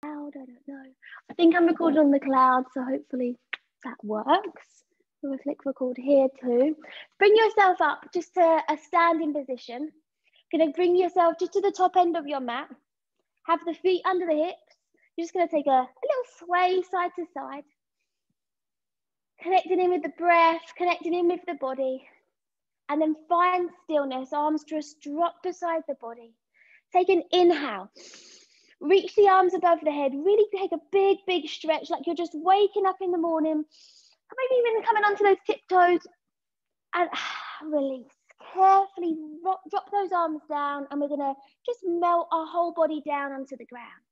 I don't know. I think I'm recording on the cloud, so hopefully that works. We'll click record here too. Bring yourself up just to a standing position. Gonna bring yourself just to the top end of your mat. Have the feet under the hips. You're just gonna take a little sway side to side. Connecting in with the breath, connecting in with the body. And then find stillness, arms just drop beside the body. Take an inhale. Reach the arms above the head. Really take a big, big stretch, like you're just waking up in the morning. Maybe even coming onto those tiptoes. And release. Carefully drop those arms down, and we're gonna just melt our whole body down onto the ground.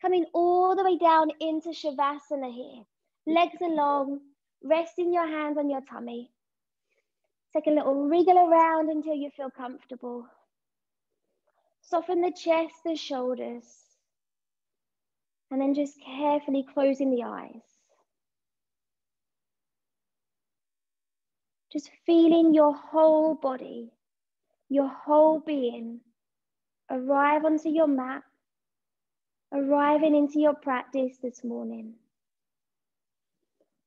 Coming all the way down into Shavasana here. Legs are long, resting your hands on your tummy. Take a little wriggle around until you feel comfortable. Soften the chest, the shoulders. And then just carefully closing the eyes. Just feeling your whole body, your whole being arrive onto your mat, arriving into your practice this morning.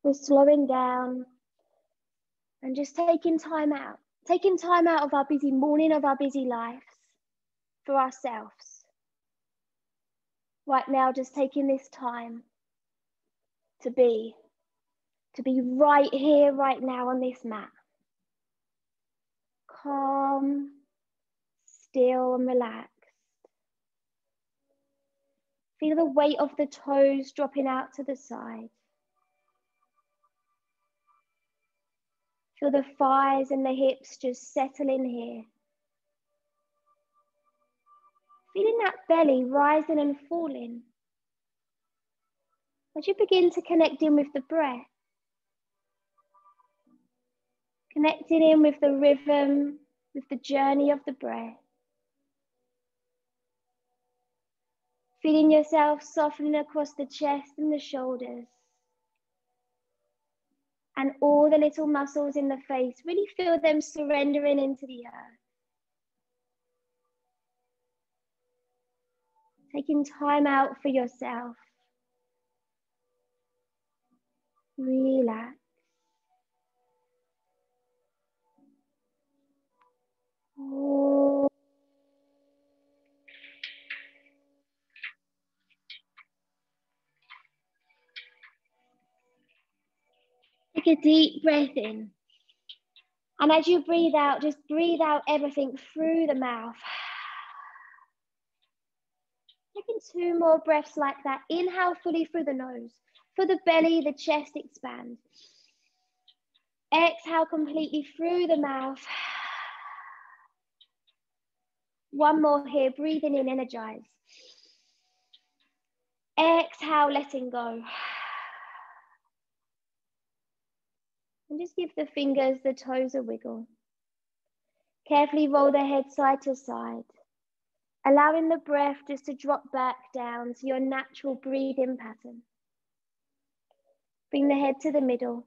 We're slowing down and just taking time out of our busy morning, of our busy lives for ourselves. Right now, just taking this time to be right here, right now on this mat. Calm, still and relaxed. Feel the weight of the toes dropping out to the side. Feel the thighs and the hips just settle in here. Feeling that belly rising and falling. As you begin to connect in with the breath. Connecting in with the rhythm, with the journey of the breath. Feeling yourself softening across the chest and the shoulders. And all the little muscles in the face, really feel them surrendering into the earth. Taking time out for yourself. Relax. Oh. Take a deep breath in. And as you breathe out, just breathe out everything through the mouth. Taking 2 more breaths like that. Inhale fully through the nose. For the belly, the chest expand. Exhale completely through the mouth. 1 more here, breathing in, energize. Exhale, letting go. And just give the fingers, the toes a wiggle. Carefully roll the head side to side. Allowing the breath just to drop back down to your natural breathing pattern. Bring the head to the middle.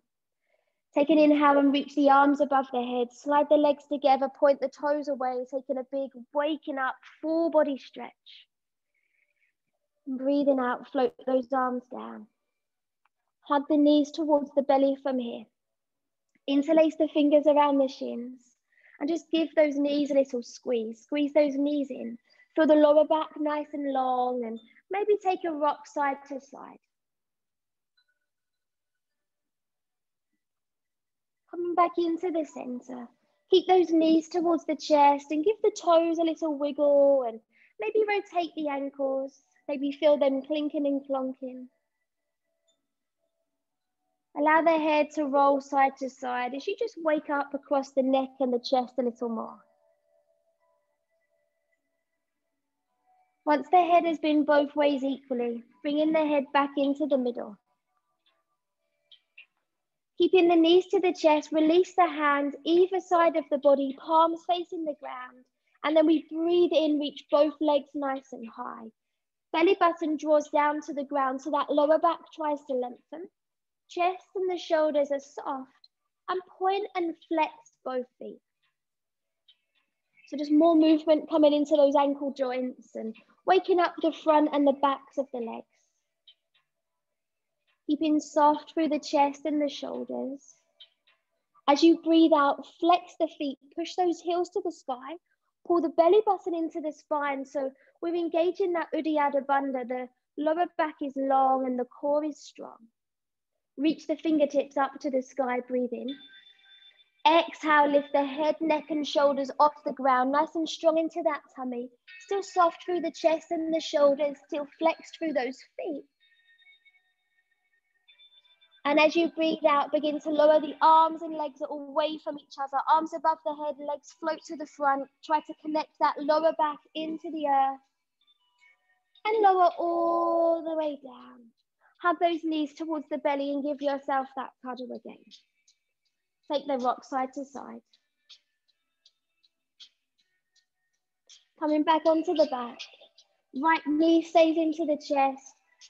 Take an inhale and reach the arms above the head. Slide the legs together, point the toes away, taking a big waking up full body stretch. And breathing out, float those arms down. Hug the knees towards the belly from here. Interlace the fingers around the shins. And just give those knees a little squeeze. Squeeze those knees in. Feel the lower back nice and long, and maybe take a rock side to side. Coming back into the center. Keep those knees towards the chest and give the toes a little wiggle, and maybe rotate the ankles. Maybe feel them clinking and clonking. Allow the head to roll side to side as you just wake up across the neck and the chest a little more. Once the head has been both ways equally, bringing the head back into the middle. Keeping the knees to the chest, release the hands either side of the body, palms facing the ground. And then we breathe in, reach both legs nice and high. Belly button draws down to the ground so that lower back tries to lengthen. Chest and the shoulders are soft, and point and flex both feet. So just more movement coming into those ankle joints and waking up the front and the backs of the legs. Keeping soft through the chest and the shoulders. As you breathe out, flex the feet, push those heels to the sky, pull the belly button into the spine. So we're engaging that Uddiyana Bandha. The lower back is long and the core is strong. Reach the fingertips up to the sky, breathe in. Exhale, lift the head, neck and shoulders off the ground, nice and strong into that tummy. Still soft through the chest and the shoulders, still flexed through those feet. And as you breathe out, begin to lower the arms and legs away from each other. Arms above the head, legs float to the front. Try to connect that lower back into the earth. And lower all the way down. Hug those knees towards the belly and give yourself that cuddle again. Take the rock side to side. Coming back onto the back. Right knee stays into the chest.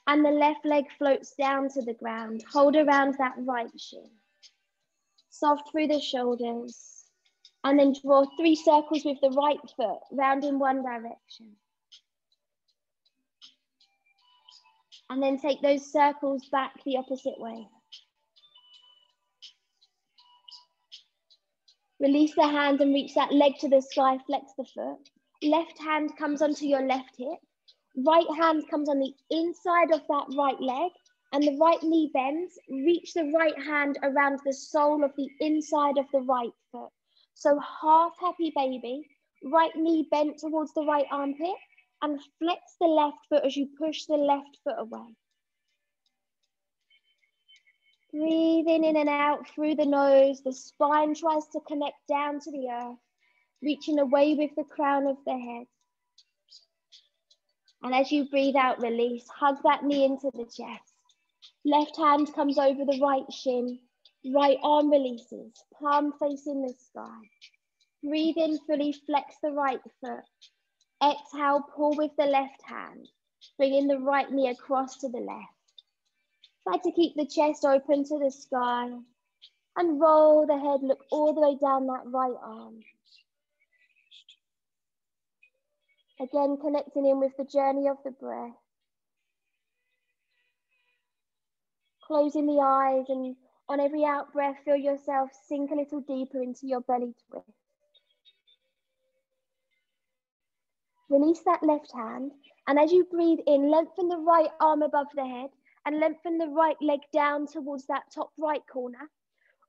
And the left leg floats down to the ground. Hold around that right shin. Soft through the shoulders. And then draw 3 circles with the right foot, round in one direction. And then take those circles back the opposite way. Release the hand and reach that leg to the sky, flex the foot. Left hand comes onto your left hip. Right hand comes on the inside of that right leg and the right knee bends. Reach the right hand around the sole of the inside of the right foot. So half happy baby, right knee bent towards the right armpit and flex the left foot as you push the left foot away. Breathing in and out through the nose. The spine tries to connect down to the earth, reaching away with the crown of the head. And as you breathe out, release, hug that knee into the chest. Left hand comes over the right shin, right arm releases, palm facing the sky. Breathe in fully, flex the right foot. Exhale, pull with the left hand, bringing the right knee across to the left. Try to keep the chest open to the sky and roll the head, look all the way down that right arm. Again, connecting in with the journey of the breath. Closing the eyes and on every out breath, feel yourself sink a little deeper into your belly twist. Release that left hand. And as you breathe in, lengthen the right arm above the head and lengthen the right leg down towards that top right corner.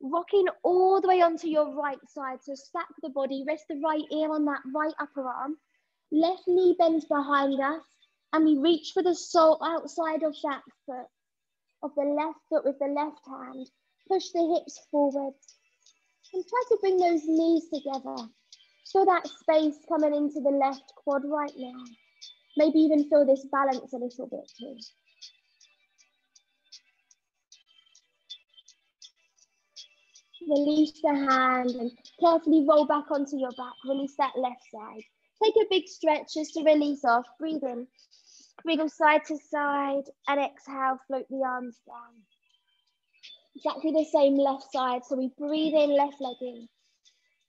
Rocking all the way onto your right side. So stack the body, rest the right ear on that right upper arm. Left knee bends behind us and we reach for the sole outside of that foot, of the left foot with the left hand. Push the hips forward and try to bring those knees together. Feel that space coming into the left quad right now. Maybe even feel this balance a little bit too. Release the hand and carefully roll back onto your back. Release that left side. Take a big stretch just to release off. Breathe in. Wiggle side to side and exhale, float the arms down. Exactly the same left side. So we breathe in, left leg in.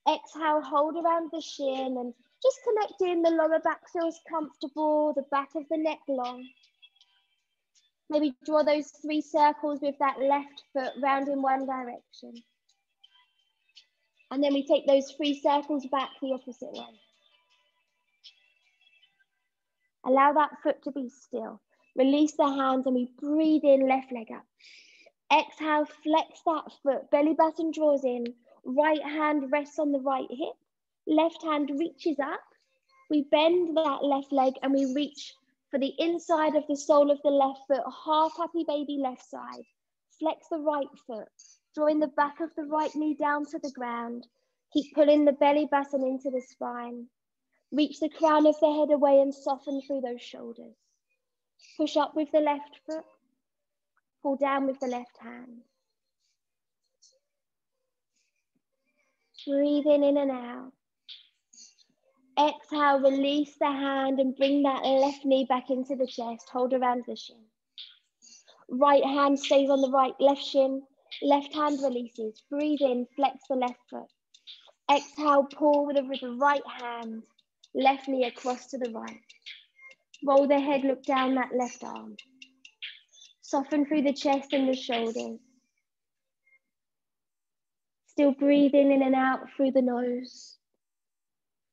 Exhale, hold around the shin and just connect in. The lower back feels comfortable, the back of the neck long. Maybe draw those 3 circles with that left foot round in one direction. And then we take those 3 circles back the opposite way. Allow that foot to be still. Release the hands and we breathe in, left leg up. Exhale, flex that foot, belly button draws in. Right hand rests on the right hip. Left hand reaches up. We bend that left leg and we reach for the inside of the sole of the left foot. Half happy baby left side. Flex the right foot. Drawing the back of the right knee down to the ground. Keep pulling the belly button into the spine. Reach the crown of the head away and soften through those shoulders. Push up with the left foot. Pull down with the left hand. Breathing in and out. Exhale, release the hand and bring that left knee back into the chest. Hold around the shin. Right hand stays on the right, left shin. Left hand releases. Breathe in, flex the left foot. Exhale, pull with the right hand. Left knee across to the right. Roll the head, look down that left arm. Soften through the chest and the shoulders. Still breathing in and out through the nose.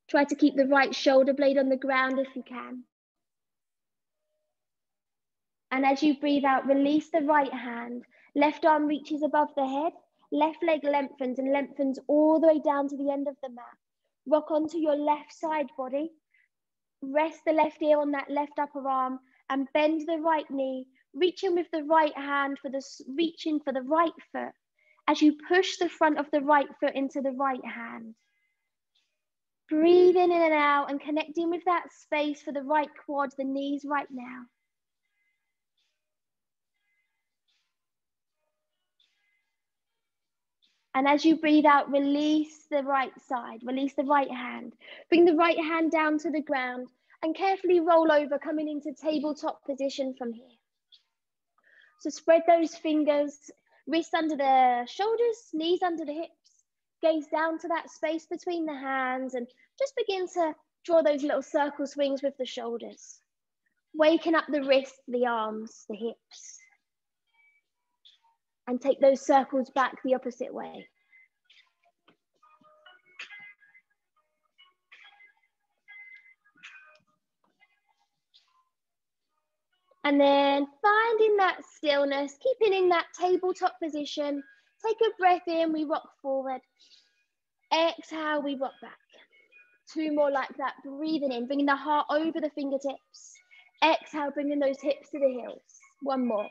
Try to keep the right shoulder blade on the ground if you can. And as you breathe out, release the right hand. Left arm reaches above the head. Left leg lengthens and lengthens all the way down to the end of the mat. Rock onto your left side body. Rest the left ear on that left upper arm and bend the right knee. Reach in with the right hand reaching for the right foot as you push the front of the right foot into the right hand. Breathing in and out and connecting with that space for the right quad, the knees right now. And as you breathe out, release the right side, release the right hand. Bring the right hand down to the ground and carefully roll over, coming into tabletop position from here. So spread those fingers, wrists under the shoulders, knees under the hips, gaze down to that space between the hands and just begin to draw those little circle swings with the shoulders. Waking up the wrists, the arms, the hips. And take those circles back the opposite way. And then finding that stillness, keeping in that tabletop position. Take a breath in, we rock forward. Exhale, we rock back. 2 more like that, breathing in, bringing the heart over the fingertips. Exhale, bringing those hips to the heels. 1 more.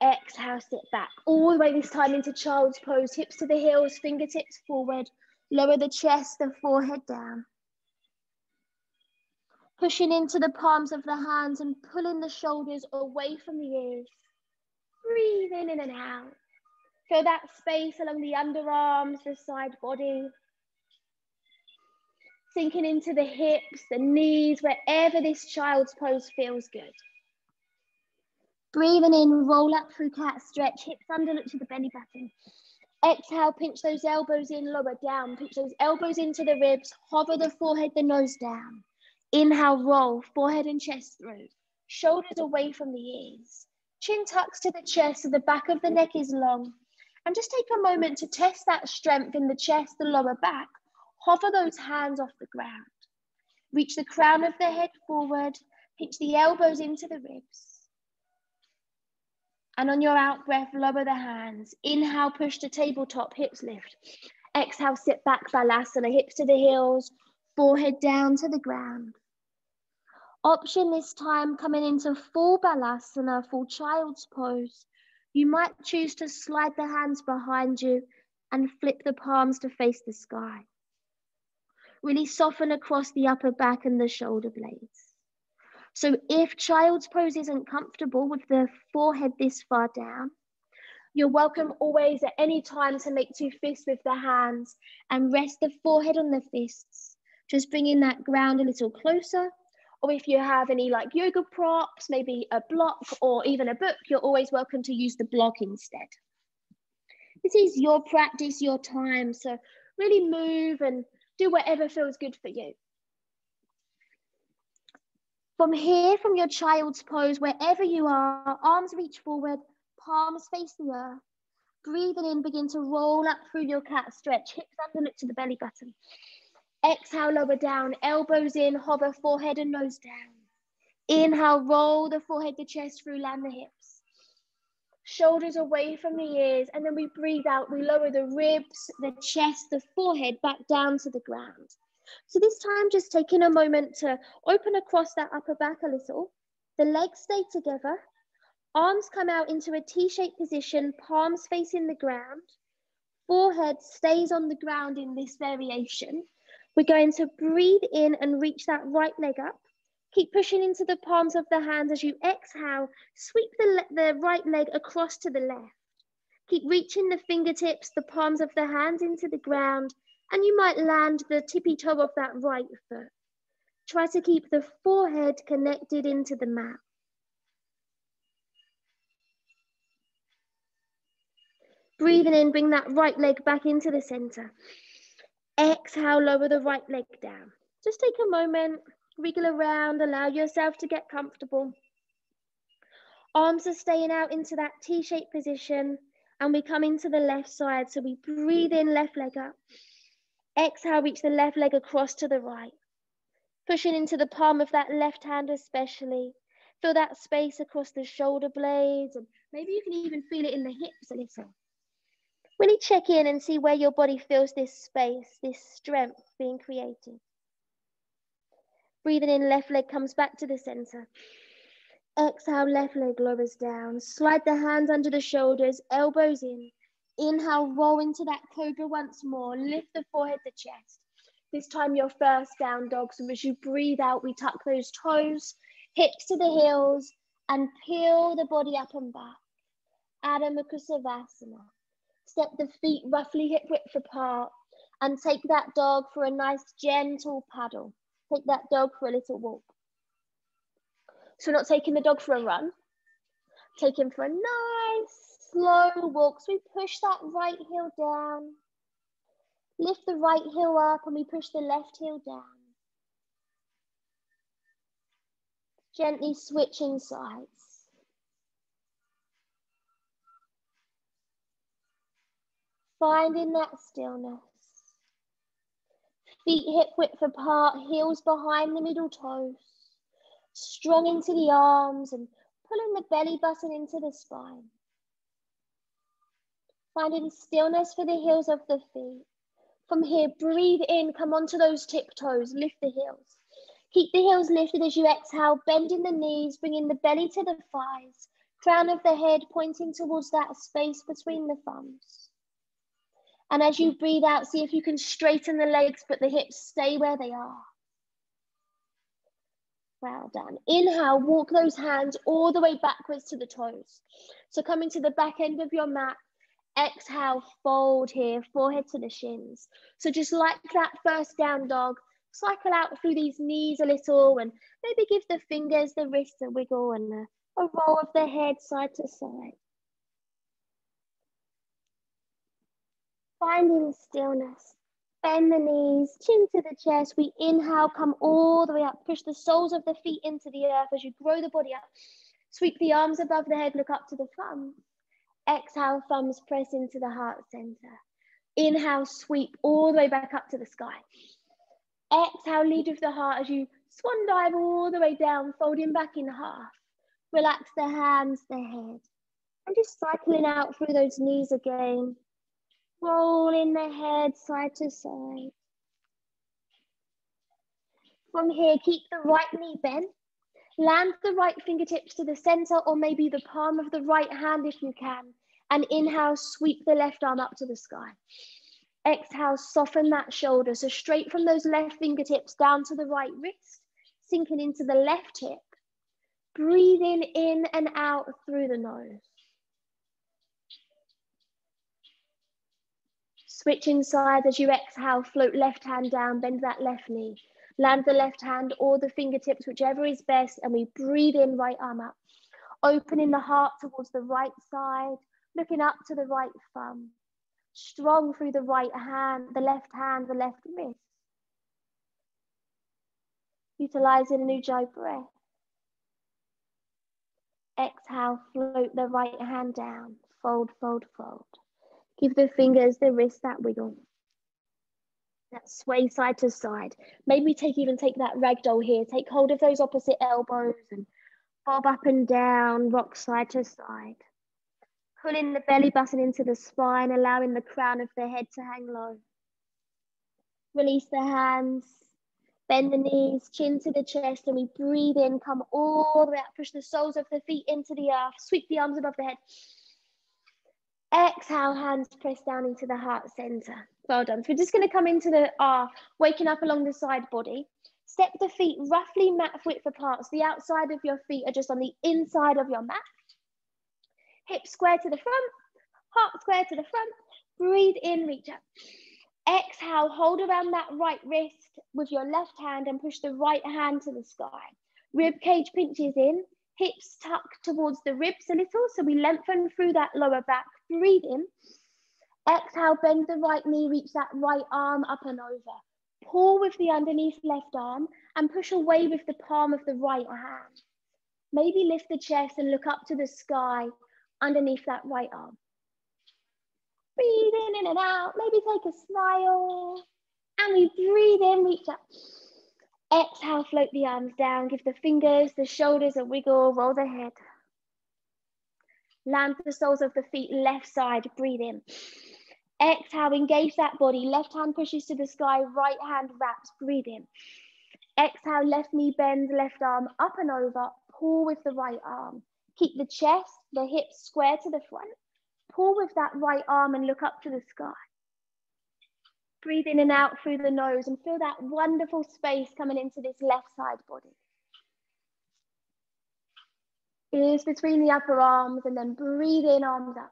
Exhale, sit back. All the way this time into child's pose. Hips to the heels, fingertips forward. Lower the chest and forehead down. Pushing into the palms of the hands and pulling the shoulders away from the ears. Breathing in and out. Feel that space along the underarms, the side body. Sinking into the hips, the knees, wherever this child's pose feels good. Breathing in, roll up through cat stretch, hips under, look to the belly button. Exhale, pinch those elbows in, lower down. Pinch those elbows into the ribs, hover the forehead, the nose down. Inhale, roll, forehead and chest through. Shoulders away from the ears. Chin tucks to the chest so the back of the neck is long. And just take a moment to test that strength in the chest, the lower back. Hover those hands off the ground. Reach the crown of the head forward. Pinch the elbows into the ribs. And on your out breath, lower the hands. Inhale, push to tabletop, hips lift. Exhale, sit back, Balasana, hips to the heels, forehead down to the ground. Option this time, coming into full Balasana, full child's pose. You might choose to slide the hands behind you and flip the palms to face the sky. Really soften across the upper back and the shoulder blades. So if child's pose isn't comfortable with the forehead this far down, you're welcome always at any time to make 2 fists with the hands and rest the forehead on the fists. Just bringing that ground a little closer. Or if you have any like yoga props, maybe a block or even a book, you're always welcome to use the block instead. This is your practice, your time. So really move and do whatever feels good for you. From here, from your child's pose, wherever you are, arms reach forward, palms face the earth. Breathing in, begin to roll up through your cat stretch, hips under, look to the belly button. Exhale, lower down, elbows in, hover forehead and nose down. Inhale, roll the forehead, the chest through, land the hips. Shoulders away from the ears, and then we breathe out, we lower the ribs, the chest, the forehead back down to the ground. So this time, just taking a moment to open across that upper back a little. The legs stay together. Arms come out into a T-shaped position, palms facing the ground. Forehead stays on the ground in this variation. We're going to breathe in and reach that right leg up. Keep pushing into the palms of the hands as you exhale. Sweep the right leg across to the left. Keep reaching the fingertips, the palms of the hands into the ground. And you might land the tippy toe of that right foot. Try to keep the forehead connected into the mat. Breathing in, bring that right leg back into the center. Exhale, lower the right leg down. Just take a moment, wriggle around, allow yourself to get comfortable. Arms are staying out into that T-shaped position, and we come into the left side. So we breathe in, left leg up. Exhale, reach the left leg across to the right. Pushing into the palm of that left hand especially. Feel that space across the shoulder blades, and maybe you can even feel it in the hips a little. Really check in and see where your body feels this space, this strength being created. Breathing in, left leg comes back to the center. Exhale, left leg lowers down. Slide the hands under the shoulders, elbows in. Inhale, roll into that cobra once more. Lift the forehead to chest. This time your first down dog. So as you breathe out, we tuck those toes, hips to the heels, and peel the body up and back. Adho Mukha Savasana. Step the feet roughly hip width apart and take that dog for a nice gentle paddle. Take that dog for a little walk. So we're not taking the dog for a run, take him for a nice slow walk. So we push that right heel down, lift the right heel up, and we push the left heel down. Gently switching sides. Finding that stillness. Feet hip width apart, heels behind the middle toes. Strong into the arms and pulling the belly button into the spine. Finding stillness for the heels of the feet. From here, breathe in, come onto those tiptoes, lift the heels. Keep the heels lifted as you exhale, bending the knees, bringing the belly to the thighs. Crown of the head pointing towards that space between the thumbs. And as you breathe out, see if you can straighten the legs, but the hips stay where they are. Well done. Inhale, walk those hands all the way backwards to the toes. So coming to the back end of your mat. Exhale, fold here, forehead to the shins. So just like that first down dog, cycle out through these knees a little and maybe give the fingers, the wrists a wiggle and a roll of the head side to side. Finding stillness. Bend the knees, chin to the chest. We inhale, come all the way up. Push the soles of the feet into the earth as you grow the body up. Sweep the arms above the head, look up to the thumbs. Exhale, thumbs press into the heart center. Inhale, sweep all the way back up to the sky. Exhale, lead with the heart as you swan dive all the way down, folding back in half. Relax the hands, the head. And just cycling out through those knees again. Rolling the head side to side. From here, keep the right knee bent. Land the right fingertips to the center or maybe the palm of the right hand if you can. And inhale, sweep the left arm up to the sky. Exhale, soften that shoulder. So straight from those left fingertips down to the right wrist, sinking into the left hip. Breathing in and out through the nose. Switching sides as you exhale, float left hand down, bend that left knee. Land the left hand or the fingertips, whichever is best, and we breathe in, right arm up. Opening the heart towards the right side, looking up to the right thumb. Strong through the right hand, the left wrist. Utilizing an Ujjayi breath. Exhale, float the right hand down. Fold, fold, fold. Give the fingers, the wrist that wiggle. That sway side to side. Maybe even take that ragdoll here. Take hold of those opposite elbows and bob up and down, rock side to side. Pulling the belly button into the spine, allowing the crown of the head to hang low. Release the hands, bend the knees, chin to the chest, and we breathe in, come all the way up, push the soles of the feet into the earth, sweep the arms above the head. Exhale, hands press down into the heart center. Well done. So we're just going to come into the waking up along the side body. Step the feet roughly mat width apart. So the outside of your feet are just on the inside of your mat. Hips square to the front, heart square to the front. Breathe in, reach up. Exhale, hold around that right wrist with your left hand and push the right hand to the sky. Rib cage pinches in. Hips tucked towards the ribs a little, so we lengthen through that lower back. Breathe in. Exhale, bend the right knee, reach that right arm up and over. Pull with the underneath left arm and push away with the palm of the right hand. Maybe lift the chest and look up to the sky underneath that right arm. Breathe in and out. Maybe take a smile. And we breathe in, reach up. Exhale, float the arms down. Give the fingers, the shoulders a wiggle, roll the head. Land the soles of the feet, left side, breathe in. Exhale, engage that body. Left hand pushes to the sky, right hand wraps, breathe in. Exhale, left knee bends, left arm up and over, pull with the right arm. Keep the chest, the hips square to the front. Pull with that right arm and look up to the sky. Breathe in and out through the nose and feel that wonderful space coming into this left side body. Ears between the upper arms and then breathe in, arms up.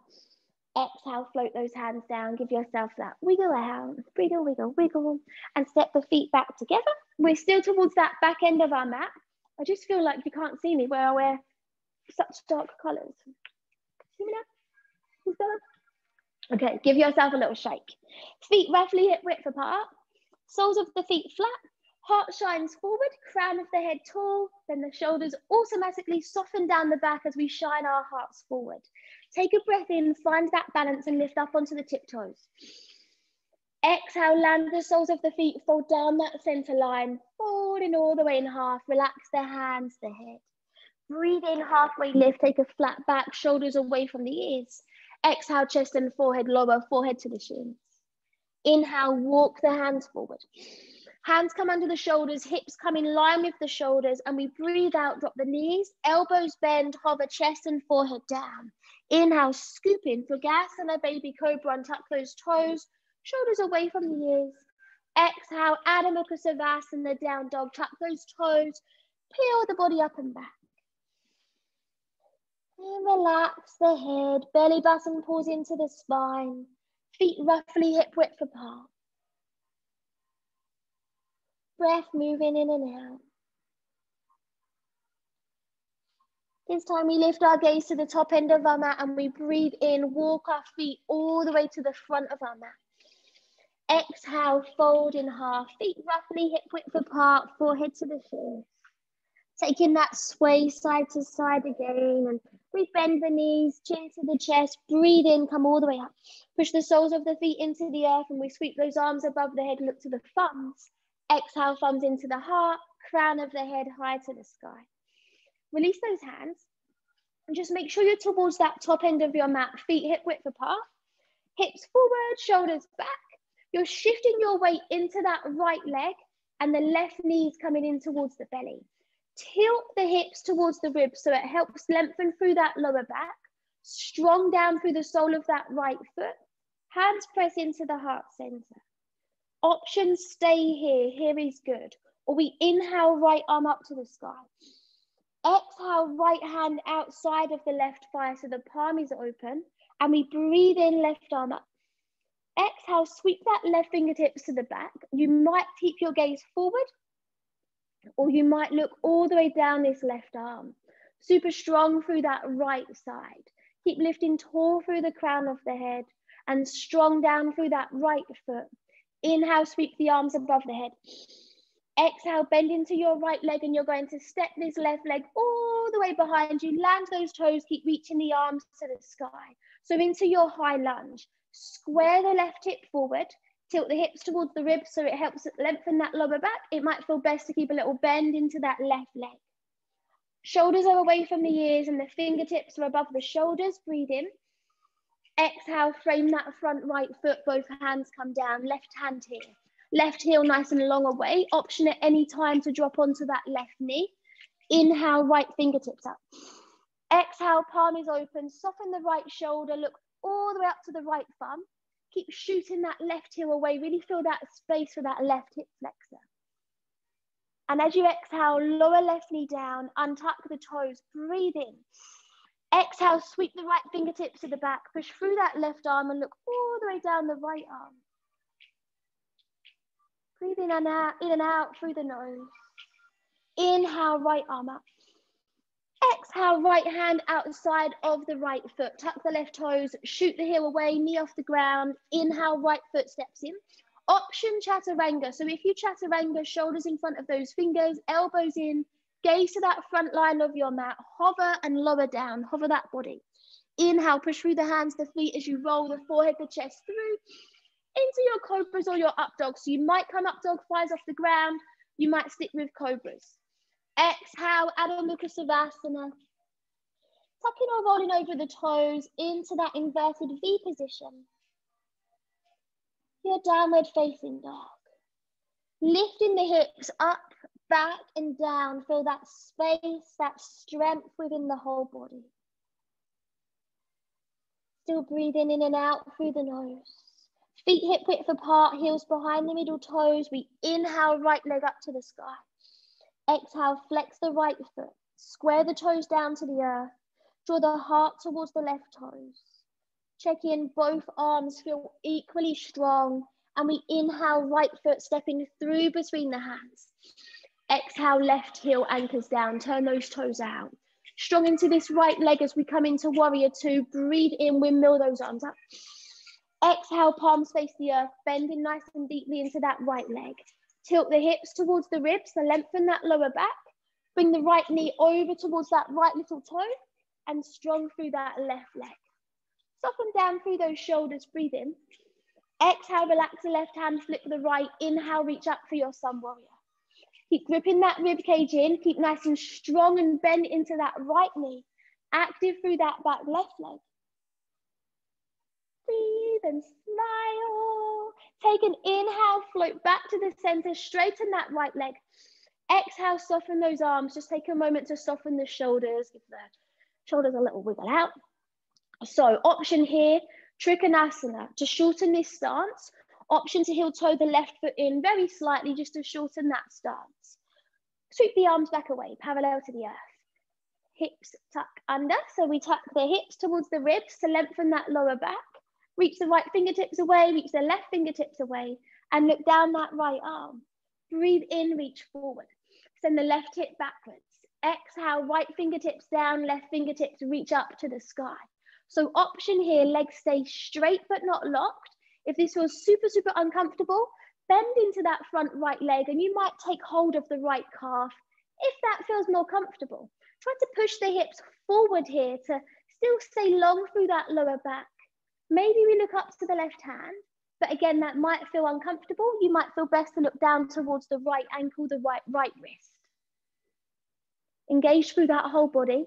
Exhale, float those hands down. Give yourself that wiggle out. Wiggle, wiggle, wiggle. And step the feet back together. We're still towards that back end of our mat. I just feel like you can't see me where I wear such dark colours. See me now? Is that? Okay, give yourself a little shake. Feet roughly hip width apart. Soles of the feet flat. Heart shines forward, crown of the head tall, then the shoulders automatically soften down the back as we shine our hearts forward. Take a breath in, find that balance and lift up onto the tiptoes. Exhale, land the soles of the feet, fold down that center line, folding all the way in half, relax the hands, the head. Breathe in, halfway lift, take a flat back, shoulders away from the ears. Exhale, chest and forehead lower, forehead to the shins. Inhale, walk the hands forward. Hands come under the shoulders, hips come in line with the shoulders, and we breathe out, drop the knees, elbows bend, hover chest and forehead down. Inhale, scoop in for gas and a baby cobra, and tuck those toes, shoulders away from the ears. Exhale, Adho Mukha Savasana, down dog, tuck those toes, peel the body up and back. And relax the head, belly button pulls into the spine, feet roughly hip width apart. Breath moving in and out. This time we lift our gaze to the top end of our mat and we breathe in, walk our feet all the way to the front of our mat. Exhale, fold in half, feet roughly hip width apart, forehead to the shins. Taking that sway side to side again, and we bend the knees, chin to the chest, breathe in, come all the way up. Push the soles of the feet into the earth and we sweep those arms above the head, look to the thumbs. Exhale, thumbs into the heart, crown of the head high to the sky. Release those hands and just make sure you're towards that top end of your mat, feet hip width apart, hips forward, shoulders back. You're shifting your weight into that right leg and the left knee is coming in towards the belly. Tilt the hips towards the ribs so it helps lengthen through that lower back, strong down through the sole of that right foot, hands press into the heart center. Options, stay here, here is good. Or we inhale, right arm up to the sky. Exhale, right hand outside of the left thigh so the palm is open. And we breathe in, left arm up. Exhale, sweep that left fingertips to the back. You might keep your gaze forward or you might look all the way down this left arm. Super strong through that right side. Keep lifting tall through the crown of the head and strong down through that right foot. Inhale, sweep the arms above the head. Exhale, bend into your right leg and you're going to step this left leg all the way behind you. Land those toes, keep reaching the arms to the sky. So into your high lunge. Square the left hip forward. Tilt the hips towards the ribs so it helps lengthen that lower back. It might feel best to keep a little bend into that left leg. Shoulders are away from the ears and the fingertips are above the shoulders. Breathe in. Exhale, frame that front right foot, both hands come down, left hand here. Left heel nice and long away. Option at any time to drop onto that left knee. Inhale, right fingertips up. Exhale, palm is open, soften the right shoulder, look all the way up to the right thumb. Keep shooting that left heel away, really feel that space for that left hip flexor. And as you exhale, lower left knee down, untuck the toes, breathe in. Exhale, sweep the right fingertips to the back, push through that left arm and look all the way down the right arm. Breathe in and out through the nose. Inhale, right arm up. Exhale, right hand outside of the right foot. Tuck the left toes, shoot the heel away, knee off the ground. Inhale, right foot steps in. Option chaturanga. So if you chaturanga, shoulders in front of those fingers, elbows in, Gaze to that front line of your mat, hover and lower down, hover that body. Inhale, push through the hands, the feet as you roll the forehead, the chest through into your cobras or your up dogs. So you might come up dog flies off the ground, you might stick with cobras. Exhale, Adho Mukha Savasana. Tucking or rolling over the toes into that inverted V position. Your downward facing dog. Lifting the hips up, back and down. Feel that space, that strength within the whole body. Still breathing in and out through the nose. Feet hip width apart, heels behind the middle toes. We inhale, right leg up to the sky. Exhale, flex the right foot. Square the toes down to the earth. Draw the heart towards the left toes. Check in, both arms feel equally strong. And we inhale, right foot stepping through between the hands. Exhale, left heel anchors down. Turn those toes out. Strong into this right leg as we come into warrior two. Breathe in, windmill those arms up. Exhale, palms face the earth, bending nice and deeply into that right leg. Tilt the hips towards the ribs, so lengthen that lower back. Bring the right knee over towards that right little toe and strong through that left leg. Soften down through those shoulders, breathe in. Exhale, relax the left hand, flip the right. Inhale, reach up for your sun warrior. Keep gripping that rib cage in, keep nice and strong and bend into that right knee. Active through that back left leg. Breathe and smile. Take an inhale, float back to the center, straighten that right leg. Exhale, soften those arms. Just take a moment to soften the shoulders. Give the shoulders a little wiggle out. So option here, Trikonasana. To shorten this stance, option to heel toe the left foot in very slightly just to shorten that stance. Sweep the arms back away, parallel to the earth. Hips tuck under, so we tuck the hips towards the ribs to lengthen that lower back. Reach the right fingertips away, reach the left fingertips away, and look down that right arm. Breathe in, reach forward. Send the left hip backwards. Exhale, right fingertips down, left fingertips reach up to the sky. So option here, legs stay straight but not locked. If this feels super, super uncomfortable, bend into that front right leg and you might take hold of the right calf if that feels more comfortable. Try to push the hips forward here to still stay long through that lower back. Maybe we look up to the left hand, but again, that might feel uncomfortable. You might feel best to look down towards the right ankle, the right wrist. Engage through that whole body.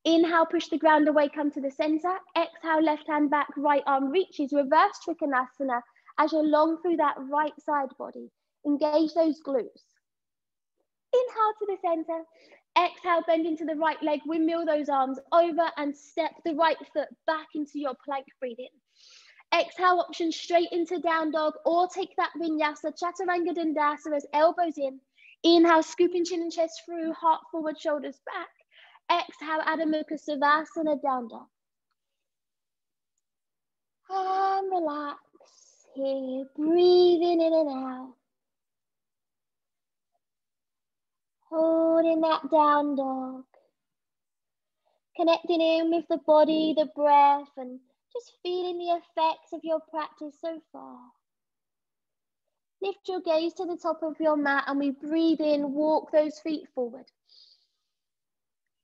Inhale, push the ground away, come to the center. Exhale, left hand back, right arm reaches, reverse Trikonasana as you're long through that right side body. Engage those glutes. Inhale to the center. Exhale, bend into the right leg, windmill those arms over and step the right foot back into your plank, breathe in. Exhale, option straight into down dog or take that vinyasa, chaturanga dandasana as elbows in. Inhale, scooping chin and chest through, heart forward, shoulders back. Exhale, Adho Mukha Savasana, down dog. And relax here, breathing in and out. Holding that down dog. Connecting in with the body, the breath, and just feeling the effects of your practice so far. Lift your gaze to the top of your mat and we breathe in, walk those feet forward.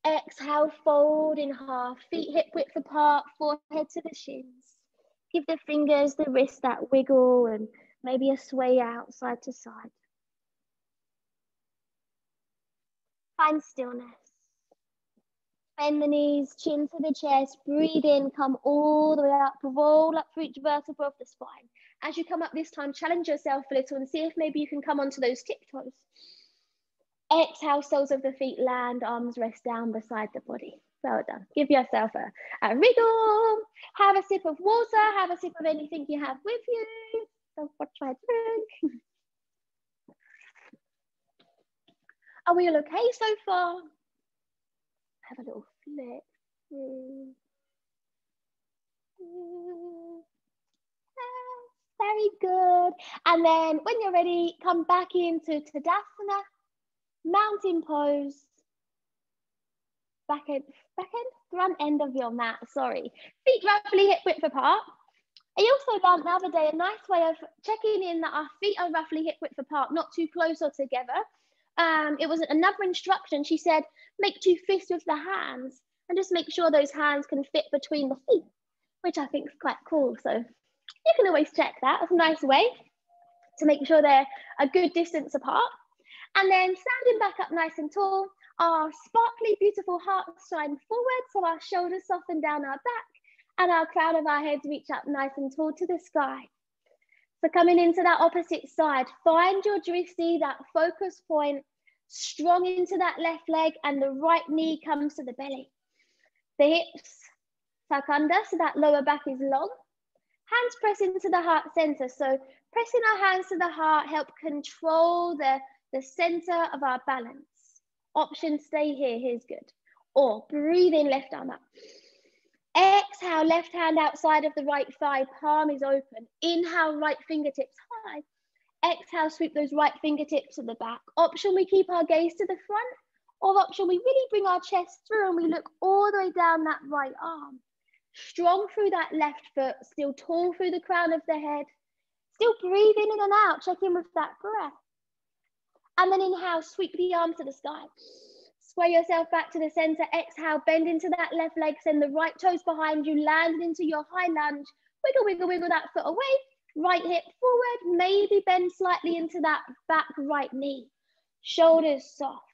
Exhale, fold in half, feet hip width apart, forehead to the shins. Give the fingers, the wrist that wiggle and maybe a sway out side to side. Find stillness. Bend the knees, chin to the chest, breathe in, come all the way up, roll up through each vertebra of the spine. As you come up this time, challenge yourself a little and see if maybe you can come onto those tiptoes. Exhale, soles of the feet land, arms rest down beside the body. Well done. Give yourself a wriggle. Have a sip of water, have a sip of anything you have with you. Don't watch my drink. Are we all okay so far? Have a little flip. Very good. And then when you're ready, come back into Tadasana, mountain pose. Front end of your mat, sorry. Feet roughly hip width apart. I also learned the other day a nice way of checking in that our feet are roughly hip width apart, not too close or together. it was another instruction. She said, make 2 fists with the hands and just make sure those hands can fit between the feet, which I think is quite cool. So you can always check that. It's a nice way to make sure they're a good distance apart. And then standing back up nice and tall, our sparkly, beautiful hearts shine forward, so our shoulders soften down our back and our crown of our heads reach up nice and tall to the sky. So coming into that opposite side, find your drishti, that focus point, strong into that left leg, and the right knee comes to the belly. The hips tuck under, so that lower back is long. Hands press into the heart center. So pressing our hands to the heart help control the center of our balance. Option, stay here, here's good. Or breathe in, left arm up. Exhale, left hand outside of the right thigh, palm is open. Inhale, right fingertips high. Exhale, sweep those right fingertips to the back. Option, we keep our gaze to the front. Or option, we really bring our chest through and we look all the way down that right arm. Strong through that left foot, still tall through the crown of the head. Still breathe in and out, check in with that breath. And then inhale, sweep the arms to the sky. Sway yourself back to the center. Exhale, bend into that left leg, send the right toes behind you, land into your high lunge. Wiggle, wiggle, wiggle that foot away. Right hip forward, maybe bend slightly into that back right knee. Shoulders soft.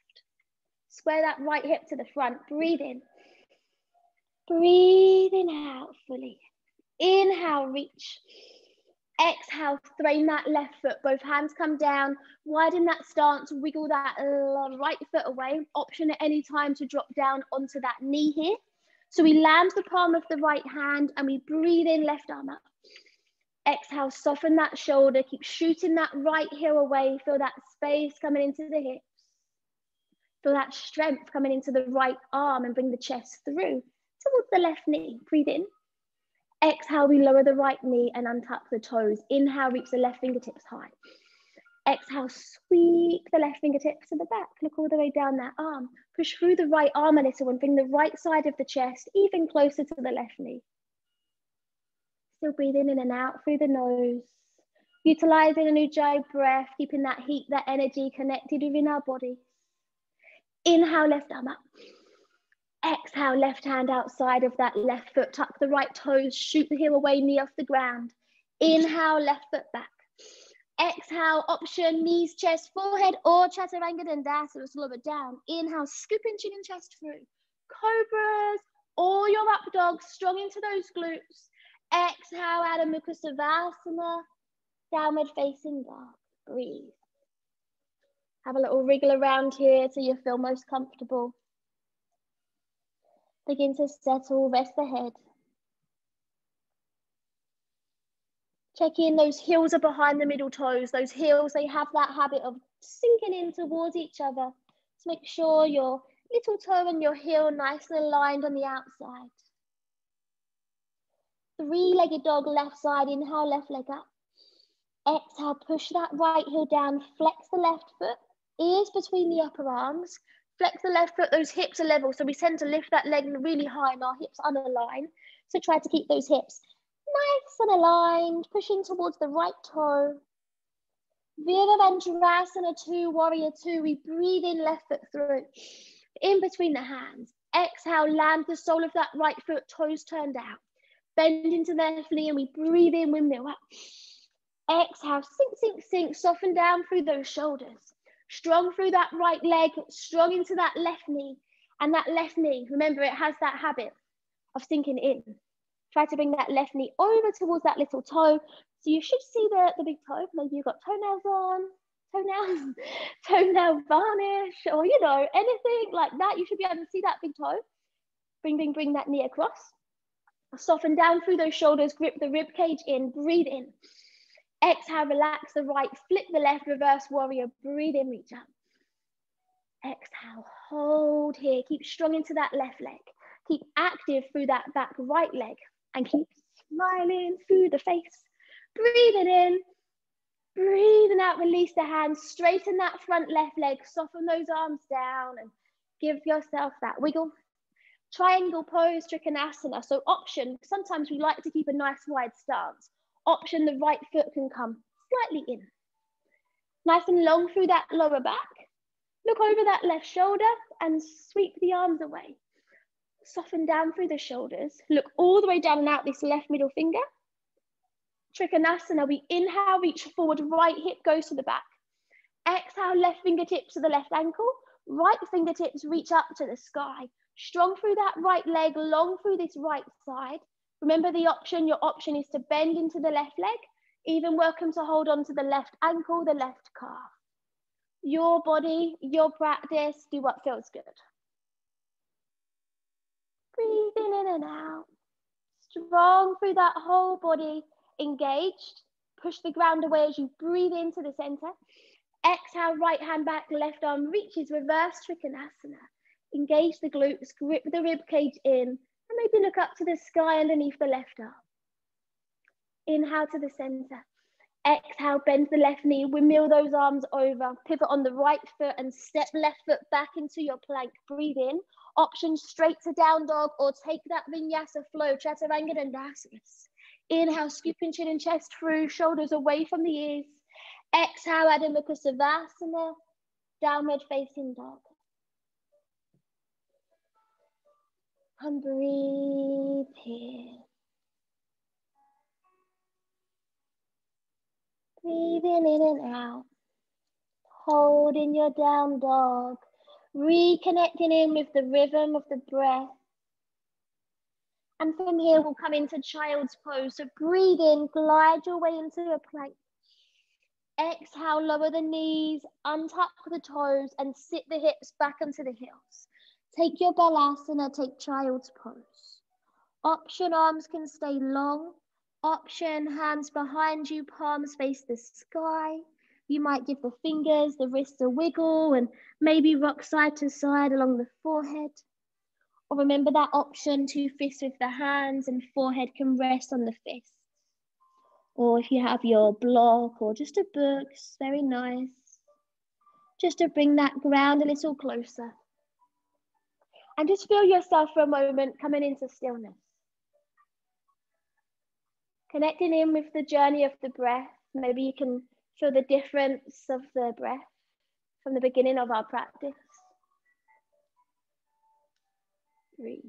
Square that right hip to the front, breathe in. Breathing out fully. Inhale, reach. Exhale, strain that left foot. Both hands come down. Widen that stance. Wiggle that right foot away. Option at any time to drop down onto that knee here. So we land the palm of the right hand and we breathe in, left arm up. Exhale, soften that shoulder. Keep shooting that right heel away. Feel that space coming into the hips. Feel that strength coming into the right arm and bring the chest through towards the left knee. Breathe in. Exhale, we lower the right knee and untuck the toes. Inhale, reach the left fingertips high. Exhale, sweep the left fingertips to the back. Look all the way down that arm. Push through the right arm a little and bring the right side of the chest even closer to the left knee. Still breathing in and out through the nose. Utilizing an Ujjayi breath, keeping that heat, that energy connected within our body. Inhale, left arm up. Exhale, left hand outside of that left foot. Tuck the right toes, shoot the heel away, knee off the ground. Inhale, left foot back. Exhale, option, knees, chest, forehead, or Chaturanga Dandasana, slow it down. Inhale, scooping chin and chest through. Cobras, or your up dog, strong into those glutes. Exhale, Adho Mukha Savasana, downward facing dog. Breathe. Have a little wriggle around here till you feel most comfortable. Begin to settle, rest the head. Check in, those heels are behind the middle toes. Those heels, they have that habit of sinking in towards each other. So make sure your little toe and your heel nice and aligned on the outside. Three-legged dog, left side, inhale, left leg up. Exhale, push that right heel down, flex the left foot, ears between the upper arms. Flex the left foot, those hips are level. So we tend to lift that leg really high and our hips unaligned. So try to keep those hips nice and aligned, pushing towards the right toe. Virabhadrasana 2, Warrior 2. We breathe in, left foot through. In between the hands. Exhale, land the sole of that right foot, toes turned out. Bend into the left knee and we breathe in, windmill up. Exhale, sink, sink, sink. Soften down through those shoulders. Strong through that right leg, strong into that left knee. And that left knee, remember, it has that habit of sinking in. Try to bring that left knee over towards that little toe. So you should see the big toe. Maybe you've got toenails on, toenail varnish, or you know, anything like that. You should be able to see that big toe. Bring that knee across. Soften down through those shoulders, grip the rib cage in, breathe in. Exhale, relax the right, flip the left, reverse warrior, breathe in, reach up. Exhale, hold here, keep strong into that left leg. Keep active through that back right leg and keep smiling through the face. Breathing in, breathing out, release the hands, straighten that front left leg, soften those arms down and give yourself that wiggle. Triangle pose, Trikonasana. So option, sometimes we like to keep a nice wide stance. Option, the right foot can come slightly in. Nice and long through that lower back. Look over that left shoulder and sweep the arms away. Soften down through the shoulders. Look all the way down and out this left middle finger. Trikonasana, we inhale, reach forward, right hip goes to the back. Exhale, left fingertips to the left ankle. Right fingertips reach up to the sky. Strong through that right leg, long through this right side. Remember the option, your option is to bend into the left leg. Even welcome to hold on to the left ankle, the left calf. Your body, your practice, do what feels good. Breathing in and out. Strong through that whole body, engaged. Push the ground away as you breathe into the center. Exhale, right hand back, left arm reaches, reverse Trikonasana. Engage the glutes, grip the rib cage in, and maybe look up to the sky underneath the left arm. Inhale to the center. Exhale, bend the left knee, windmill those arms over, pivot on the right foot and step left foot back into your plank. Breathe in. Option straight to down dog or take that vinyasa flow, Chaturanga Dandasana. Inhale, scooping chin and chest through, shoulders away from the ears. Exhale, Adho Mukha Savasana, downward facing dog. And breathe here. Breathing in and out. Holding your down dog. Reconnecting in with the rhythm of the breath. And from here, we'll come into child's pose. So breathe in, glide your way into a plank. Exhale, lower the knees, untuck the toes, and sit the hips back onto the heels. Take your Balasana, take child's pose. Option, arms can stay long. Option, hands behind you, palms face the sky. You might give the fingers, the wrists a wiggle, and maybe rock side to side along the forehead. Or remember that option, 2 fists with the hands and forehead can rest on the fists. Or if you have your block or just a book, it's very nice. Just to bring that ground a little closer. And just feel yourself for a moment coming into stillness. Connecting in with the journey of the breath. Maybe you can feel the difference of the breath from the beginning of our practice. Breathe.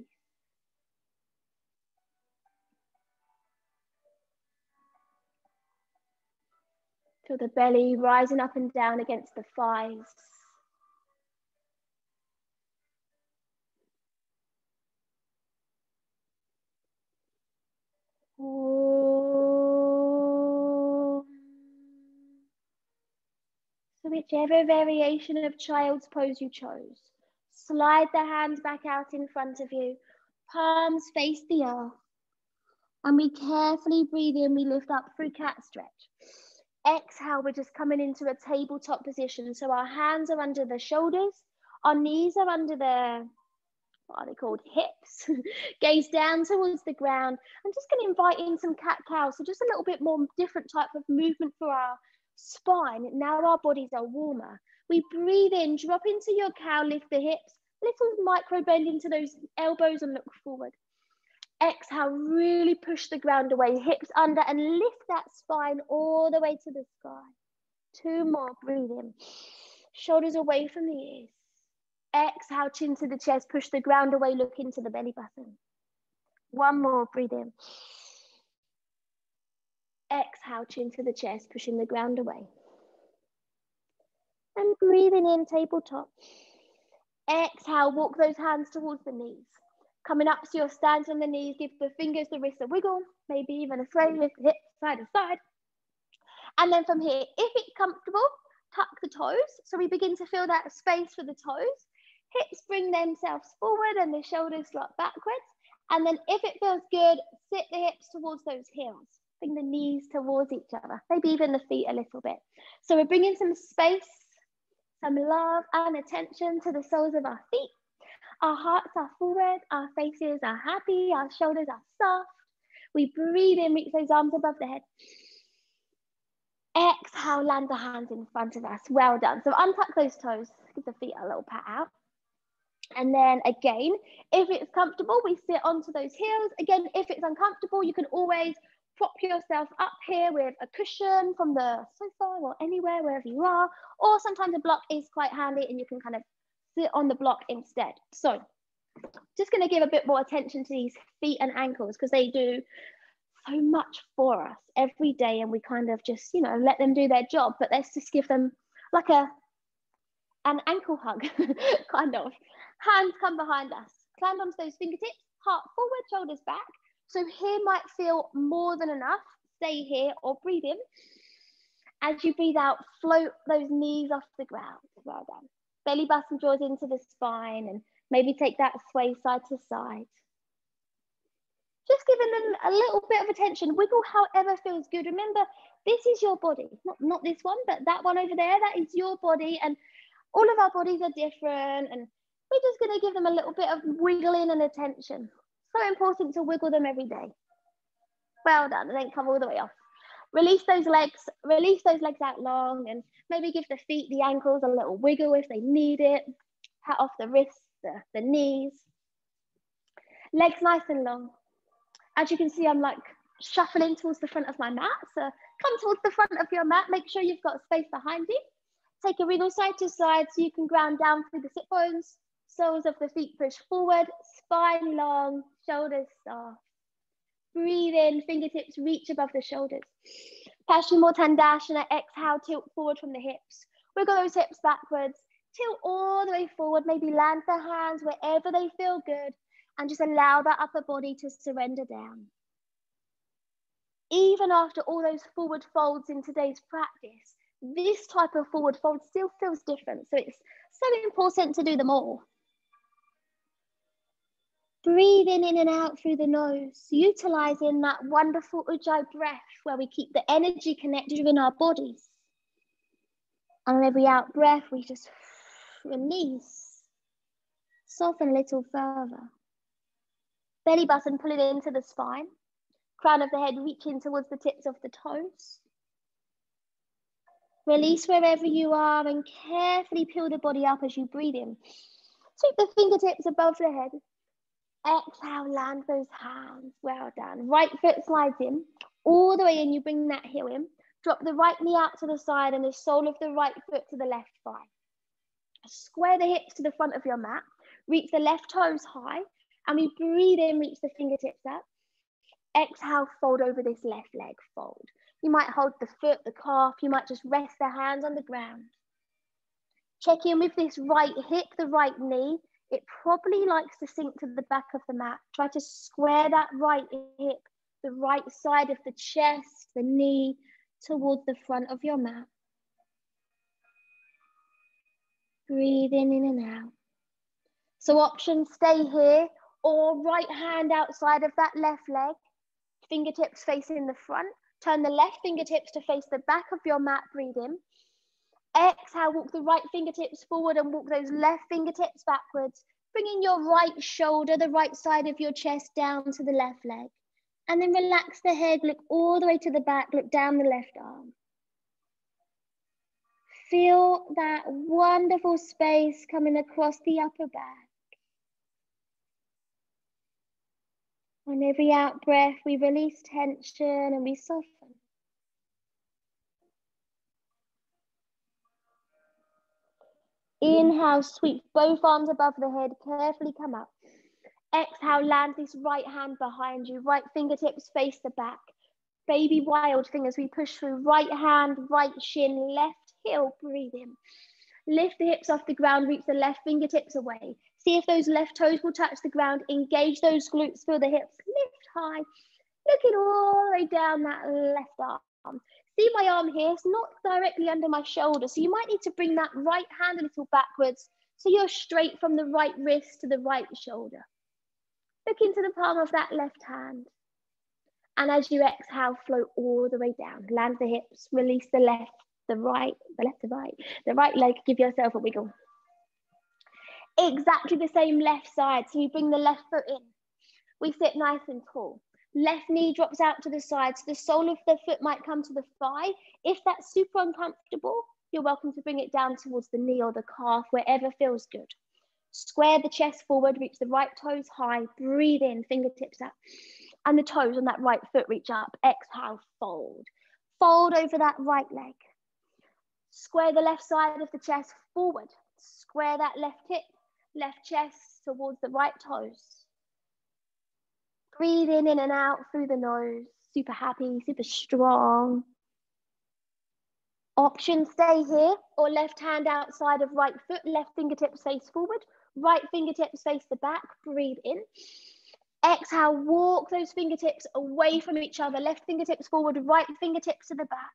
Feel the belly rising up and down against the thighs. So whichever variation of child's pose you chose, slide the hands back out in front of you, palms face the earth. And we carefully breathe in, we lift up through cat stretch. Exhale, we're just coming into a tabletop position. So our hands are under the shoulders, our knees are under the, what are they called, hips. Gaze down towards the ground. I'm just going to invite in some cat-cow, so just a little bit more different type of movement for our spine. Now our bodies are warmer. We breathe in, drop into your cow, lift the hips, little micro bend into those elbows and look forward. Exhale, really push the ground away, hips under and lift that spine all the way to the sky. 2 more, breathe in. Shoulders away from the ears. Exhale, chin to the chest, push the ground away, look into the belly button. 1 more, breathe in. Exhale, chin to the chest, pushing the ground away. And breathing in, tabletop. Exhale, walk those hands towards the knees. Coming up to your stance on the knees, give the fingers, the wrists a wiggle, maybe even a sway, lift the hips side to side. And then from here, if it's comfortable, tuck the toes. So we begin to feel that space for the toes. Hips bring themselves forward and the shoulders drop backwards. And then if it feels good, sit the hips towards those heels. Bring the knees towards each other, maybe even the feet a little bit. So we're bringing some space, some love and attention to the soles of our feet. Our hearts are forward, our faces are happy, our shoulders are soft. We breathe in, reach those arms above the head. Exhale, land the hands in front of us. Well done. So untuck those toes, give the feet a little pat out. And then again, if it's comfortable, we sit onto those heels. Again, if it's uncomfortable, you can always prop yourself up here with a cushion from the sofa or anywhere, wherever you are, or sometimes a block is quite handy and you can kind of sit on the block instead. So just going to give a bit more attention to these feet and ankles because they do so much for us every day, and we kind of just, you know, let them do their job, but let's just give them like an ankle hug, kind of. Hands come behind us, climb onto those fingertips, heart forward, shoulders back. So here might feel more than enough. Stay here or breathe in. As you breathe out, float those knees off the ground. Well done. Belly button draws into the spine, and maybe take that sway side to side. Just giving them a little bit of attention. Wiggle however feels good. Remember, this is your body. Not this one, but that one over there, that is your body. And all of our bodies are different. And we're just going to give them a little bit of wiggling and attention. So important to wiggle them every day. Well done. And then come all the way off. Release those legs out long, and maybe give the feet, the ankles a little wiggle if they need it. Pat off the wrists, the knees. Legs nice and long. As you can see, I'm like shuffling towards the front of my mat. So come towards the front of your mat. Make sure you've got space behind you. Take a wriggle side to side so you can ground down through the sit bones. Soles of the feet push forward, spine long, shoulders soft. Breathe in, fingertips reach above the shoulders. Paschimottanasana, exhale, tilt forward from the hips. Wiggle those hips backwards, tilt all the way forward, maybe land the hands wherever they feel good, and just allow that upper body to surrender down. Even after all those forward folds in today's practice, this type of forward fold still feels different. So it's so important to do them all. Breathing in and out through the nose, utilizing that wonderful Ujjayi breath where we keep the energy connected within our bodies. And on every out breath, we just release, soften a little further. Belly button pulling into the spine, crown of the head reaching towards the tips of the toes. Release wherever you are and carefully peel the body up as you breathe in. Sweep the fingertips above the head. Exhale, land those hands. Well done. Right foot slides in, all the way in. You bring that heel in. Drop the right knee out to the side and the sole of the right foot to the left thigh. Square the hips to the front of your mat. Reach the left toes high. And we breathe in, reach the fingertips up. Exhale, fold over this left leg, fold. You might hold the foot, the calf. You might just rest the hands on the ground. Check in with this right hip, the right knee. It probably likes to sink to the back of the mat. Try to square that right hip, the right side of the chest, the knee, towards the front of your mat. Breathing in and out. So options, stay here or right hand outside of that left leg. Fingertips facing the front. Turn the left fingertips to face the back of your mat. Breathe in. Exhale, walk the right fingertips forward and walk those left fingertips backwards. Bringing your right shoulder, the right side of your chest down to the left leg. And then relax the head, look all the way to the back, look down the left arm. Feel that wonderful space coming across the upper back. On every out breath, we release tension and we soften. Inhale, sweep both arms above the head, carefully come up. Exhale, land this right hand behind you, right fingertips face the back. Baby wild fingers, we push through right hand, right shin, left heel, breathe in. Lift the hips off the ground, reach the left fingertips away. See if those left toes will touch the ground, engage those glutes, feel the hips, lift high. Look it all the way down that left arm. See my arm here, it's not directly under my shoulder, so you might need to bring that right hand a little backwards so you're straight from the right wrist to the right shoulder. Look into the palm of that left hand. And as you exhale, float all the way down. Land the hips, release the left, the right leg, give yourself a wiggle. Exactly the same left side, so you bring the left foot in. We sit nice and tall. Left knee drops out to the side, so the sole of the foot might come to the thigh. If that's super uncomfortable, you're welcome to bring it down towards the knee or the calf, wherever feels good. Square the chest forward, reach the right toes high, breathe in, fingertips up. And the toes on that right foot reach up. Exhale, fold. Fold over that right leg. Square the left side of the chest forward. Square that left hip, left chest towards the right toes. Breathe in and out through the nose. Super happy, super strong. Option, stay here, or left hand outside of right foot, left fingertips face forward, right fingertips face the back. Breathe in. Exhale, walk those fingertips away from each other. Left fingertips forward, right fingertips to the back.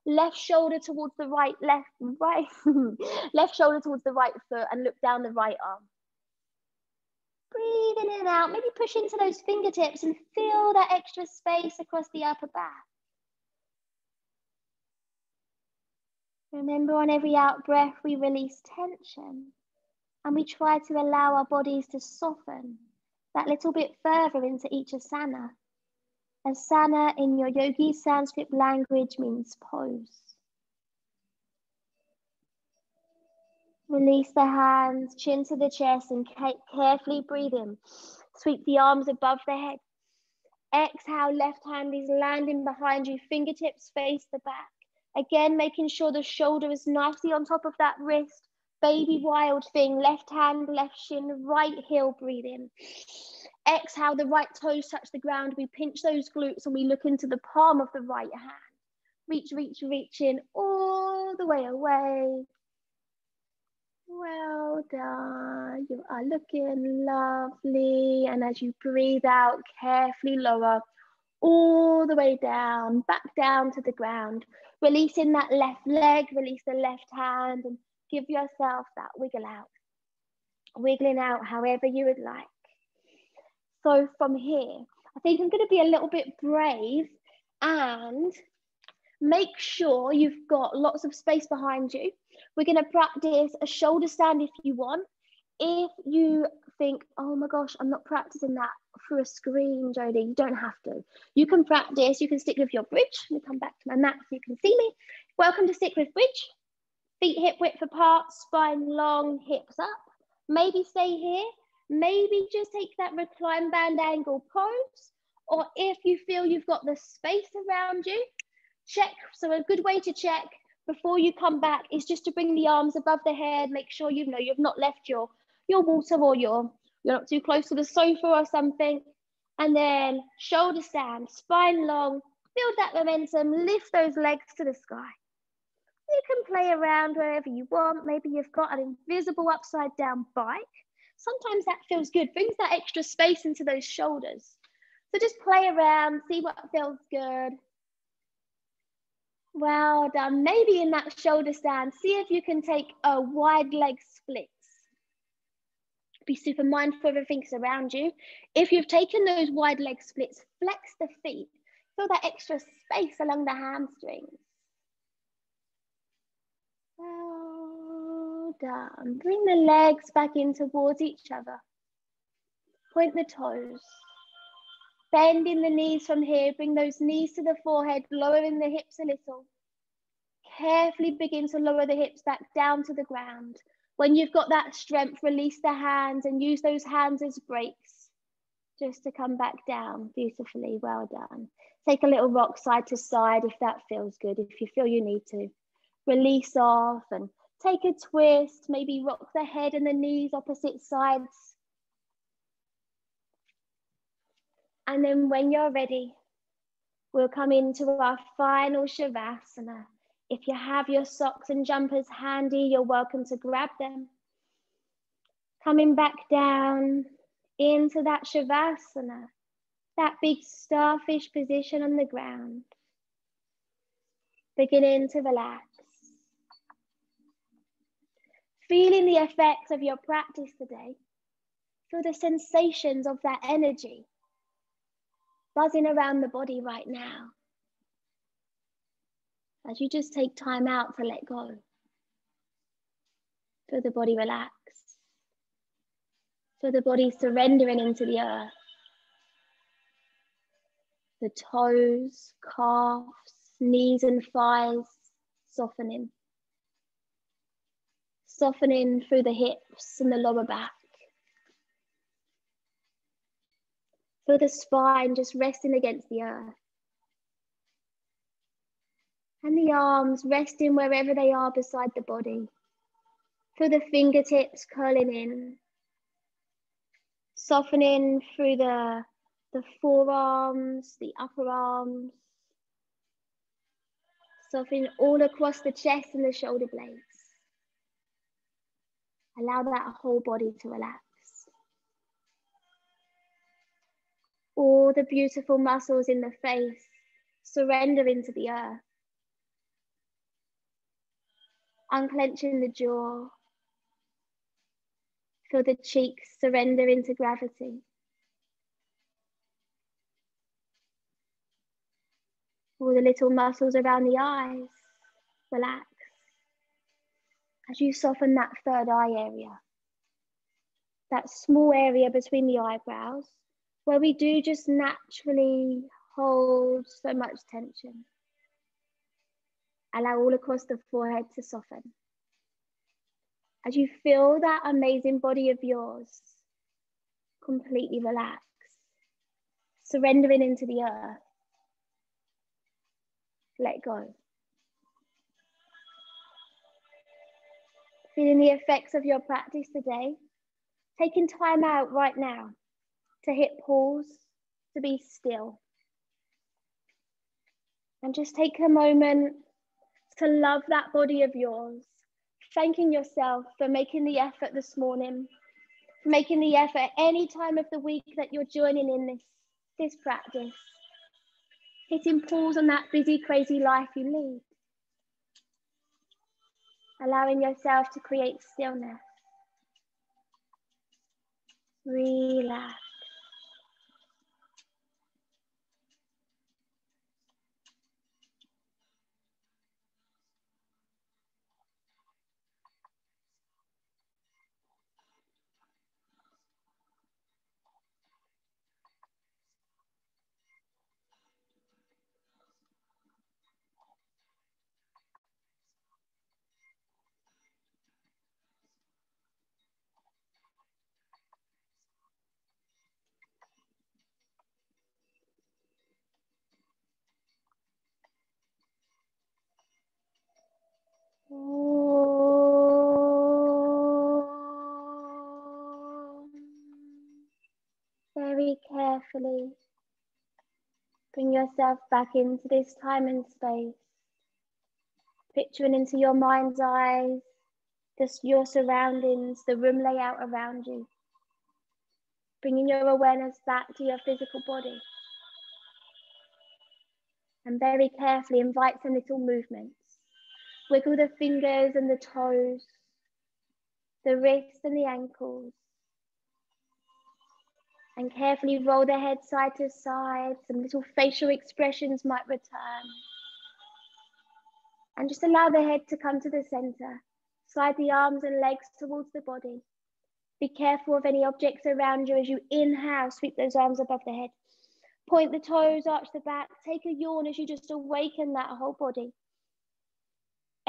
Left shoulder towards the right, left shoulder towards the right foot, and look down the right arm. Breathe in and out, maybe push into those fingertips and feel that extra space across the upper back. Remember, on every out breath, we release tension and we try to allow our bodies to soften that little bit further into each asana. Asana in your yogi Sanskrit language means pose. Release the hands, chin to the chest, and carefully breathe in. Sweep the arms above the head. Exhale, left hand is landing behind you, fingertips face the back. Again, making sure the shoulder is nicely on top of that wrist. Baby wild thing, left hand, left shin, right heel, breathe in. Exhale, the right toes touch the ground. We pinch those glutes and we look into the palm of the right hand. Reach, reach, reach in all the way away. Well done. You are looking lovely. And as you breathe out, carefully lower all the way down, back down to the ground. Releasing that left leg, release the left hand, and give yourself that wiggle out. Wiggling out however you would like. So from here, I think I'm going to be a little bit brave and make sure you've got lots of space behind you. We're going to practice a shoulder stand if you want. If you think, oh my gosh, I'm not practicing that through a screen, Jodie, you don't have to. You can practice, you can stick with your bridge. Let me come back to my mat so you can see me. Welcome to Stick with Bridge. Feet hip width apart, spine long, hips up. Maybe stay here. Maybe just take that recline band angle pose. Or if you feel you've got the space around you, check. So a good way to check before you come back is just to bring the arms above the head. Make sure you know you've not left your water or you're not too close to the sofa or something. And then shoulder stand, spine long, build that momentum, lift those legs to the sky. You can play around wherever you want. Maybe you've got an invisible upside down bike. Sometimes that feels good, brings that extra space into those shoulders. So just play around, see what feels good. Well done. Maybe in that shoulder stand, see if you can take a wide leg splits. Be super mindful of everything's around you. If you've taken those wide leg splits, flex the feet. Feel that extra space along the hamstrings. Well done. Bring the legs back in towards each other. Point the toes. Bend in the knees from here. Bring those knees to the forehead, lowering the hips a little. Carefully begin to lower the hips back down to the ground. When you've got that strength, release the hands and use those hands as brakes just to come back down beautifully. Well done. Take a little rock side to side if that feels good, if you feel you need to. Release off and take a twist, maybe rock the head and the knees opposite sides. And then when you're ready, we'll come into our final Shavasana. If you have your socks and jumpers handy, you're welcome to grab them. Coming back down into that Shavasana, that big starfish position on the ground. Beginning to relax. Feeling the effects of your practice today. Feel the sensations of that energy buzzing around the body right now. As you just take time out to let go. Feel the body relax. Feel the body surrendering into the earth. The toes, calves, knees and thighs softening. Softening through the hips and the lower back. Feel the spine just resting against the earth. And the arms resting wherever they are beside the body. Feel the fingertips curling in. Softening through the forearms, the upper arms. Softening all across the chest and the shoulder blades. Allow that whole body to relax. All the beautiful muscles in the face surrender into the earth. Unclenching the jaw. Feel the cheeks surrender into gravity. All the little muscles around the eyes relax as you soften that third eye area. That small area between the eyebrows where we do just naturally hold so much tension. Allow all across the forehead to soften. As you feel that amazing body of yours completely relax, surrendering into the earth. Let go. Feeling the effects of your practice today. Taking time out right now to hit pause, to be still. And just take a moment to love that body of yours. Thanking yourself for making the effort this morning, for making the effort any time of the week that you're joining in this practice. Hitting pause on that busy, crazy life you lead. Allowing yourself to create stillness. Relax. Very carefully bring yourself back into this time and space, picturing into your mind's eyes just your surroundings, the room layout around you, bringing your awareness back to your physical body, and very carefully invite some little movements. Wiggle the fingers and the toes, the wrists and the ankles, and carefully roll the head side to side. Some little facial expressions might return. And just allow the head to come to the center. Slide the arms and legs towards the body. Be careful of any objects around you as you inhale, sweep those arms above the head. Point the toes, arch the back. Take a yawn as you just awaken that whole body.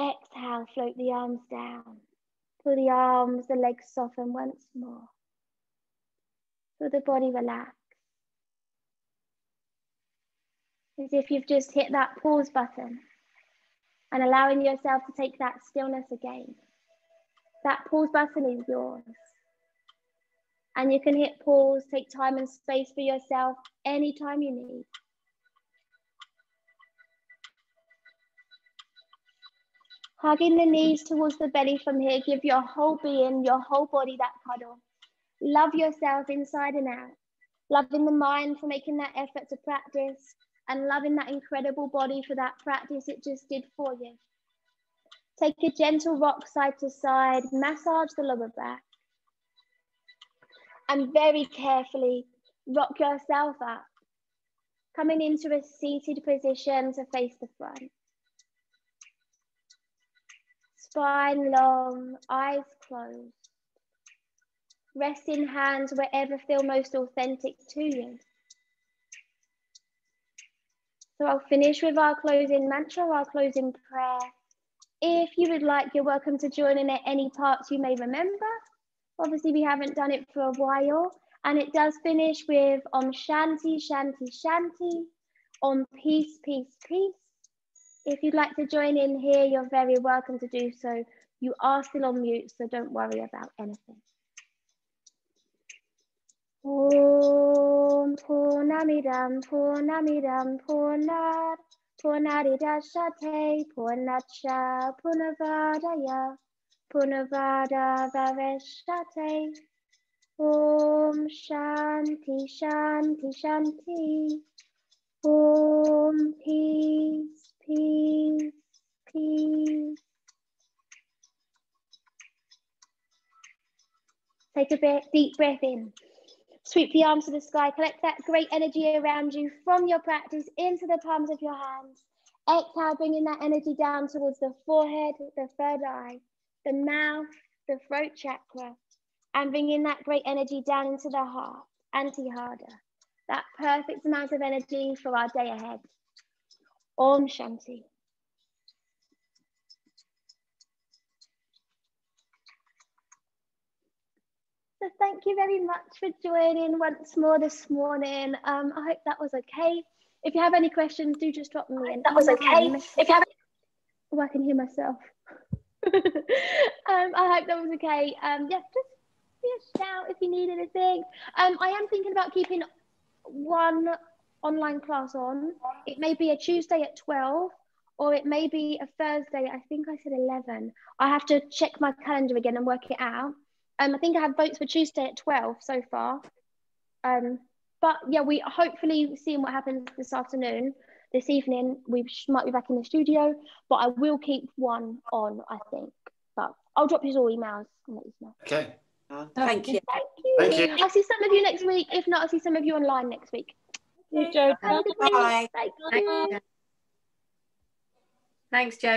Exhale, float the arms down. Feel the arms, the legs soften once more. Feel the body relax. As if you've just hit that pause button and allowing yourself to take that stillness again. That pause button is yours. And you can hit pause, take time and space for yourself anytime you need. Hugging the knees towards the belly from here, give your whole being, your whole body that cuddle. Love yourself inside and out. Loving the mind for making that effort to practice, and loving that incredible body for that practice it just did for you. Take a gentle rock side to side, massage the lower back. And very carefully rock yourself up, coming into a seated position to face the front. Spine long, eyes closed. Resting hands wherever feel most authentic to you. So I'll finish with our closing mantra, our closing prayer. If you would like, you're welcome to join in at any parts you may remember. Obviously, we haven't done it for a while. And it does finish with Om Shanti, Shanti, Shanti, Om Peace, Peace, Peace. If you'd like to join in here, you're very welcome to do so. You are still on mute, so don't worry about anything. Om Purnamidam Purnamidam Purnat Purnadidashate Purnacha Purnavadaya Purnavada Vaveshate. Om Shanti Shanti Shanti. Om Peace Peace Peace. Take a deep breath in. Sweep the arms to the sky. Collect that great energy around you from your practice into the palms of your hands. Exhale, bringing that energy down towards the forehead, the third eye, the mouth, the throat chakra, and bringing that great energy down into the heart, Antihada. That perfect amount of energy for our day ahead. Om Shanti. So thank you very much for joining once more this morning. I hope that was okay. If you have any questions, do just drop me an email. That was okay. If you have, oh, I can hear myself. I hope that was okay. Yeah, just give me a shout if you need anything. I am thinking about keeping one online class on. It may be a Tuesday at 12, or it may be a Thursday. I think I said 11. I have to check my calendar again and work it out. I think I have votes for Tuesday at 12 so far. But yeah, we hopefully seeing what happens this afternoon, this evening, we might be back in the studio, but I will keep one on, I think. But I'll drop you all emails and let you know. Okay. Thank you. Thank you. Thank you. I'll see some of you next week. If not, I'll see some of you online next week. Thank you, Jo. Have a good week. Bye. Thank you. Thanks, Jo.